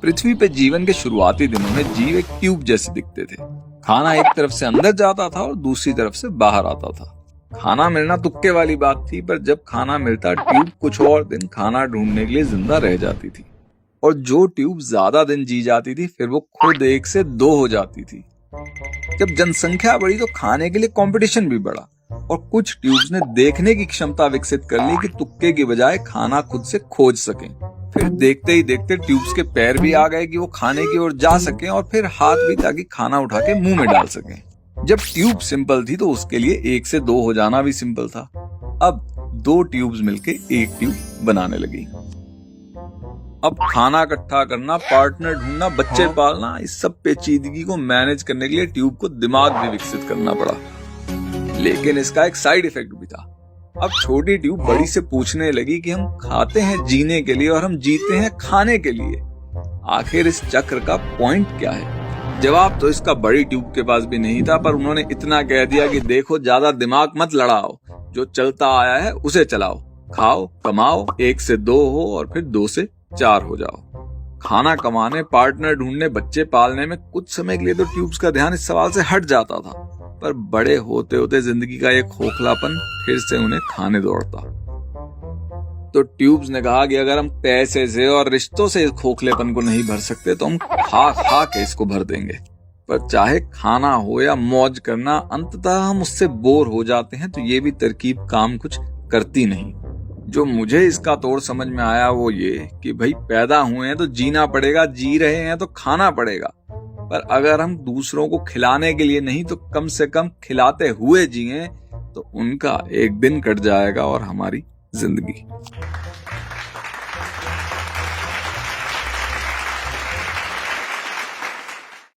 पृथ्वी पे जीवन के शुरुआती दिनों में जीव एक ट्यूब जैसे दिखते थे। खाना एक तरफ से अंदर जाता था और दूसरी तरफ से बाहर आता था। खाना मिलना तुक्के वाली बात थी, पर जब खाना मिलता ट्यूब कुछ और दिन खाना ढूंढने के लिए जिंदा रह जाती थी। और जो ट्यूब ज्यादा दिन जी जाती थी फिर वो खुद 1 से 2 हो जाती थी। जब जनसंख्या बढ़ी तो खाने के लिए कंपटीशन भी बढ़ा और कुछ ट्यूब्स ने देखने की क्षमता विकसित कर ली कि तुक्के की बजाय खाना खुद से खोज सकें। फिर देखते ही देखते ट्यूब्स के पैर भी आ गए कि वो खाने की ओर जा सकें और फिर हाथ भी, ताकि खाना उठा के मुंह में डाल सकें। जब ट्यूब सिंपल थी तो उसके लिए 1 से 2 हो जाना भी सिंपल था। अब 2 ट्यूब्स मिलके एक ट्यूब बनाने लगी। अब खाना इकट्ठा करना, पार्टनर ढूंढना, बच्चे पालना, इस सब पेचीदगी को मैनेज करने के लिए ट्यूब को दिमाग भी विकसित करना पड़ा। लेकिन इसका एक साइड इफेक्ट भी था। अब छोटी ट्यूब बड़ी से पूछने लगी कि हम खाते हैं जीने के लिए और हम जीते हैं खाने के लिए। आखिर इस चक्र का पॉइंट क्या है? जवाब तो इसका बड़ी ट्यूब के पास भी नहीं था, पर उन्होंने इतना कह दिया कि देखो, ज्यादा दिमाग मत लड़ाओ, जो चलता आया है उसे चलाओ, खाओ, कमाओ, 1 से 2 हो और फिर 2 से 4 हो जाओ। खाना कमाने, पार्टनर ढूंढने, बच्चे पालने में कुछ समय के लिए तो ट्यूब्स का ध्यान इस सवाल से हट जाता था, पर बड़े होते होते जिंदगी का एक खोखलापन फिर से उन्हें खाने दौड़ता। तो ट्यूब्स ने कहा कि अगर हम पैसे से और रिश्तों से इस खोखलेपन को नहीं भर सकते तो हम खा खा के इसको भर देंगे। पर चाहे खाना हो या मौज करना, अंततः हम उससे बोर हो जाते हैं, तो ये भी तरकीब काम कुछ करती नहीं। जो मुझे इसका तोड़ समझ में आया वो ये कि भाई, पैदा हुए हैं तो जीना पड़ेगा, जी रहे हैं तो खाना पड़ेगा। पर अगर हम दूसरों को खिलाने के लिए नहीं तो कम से कम खिलाते हुए जिएं, तो उनका एक दिन कट जाएगा और हमारी जिंदगी।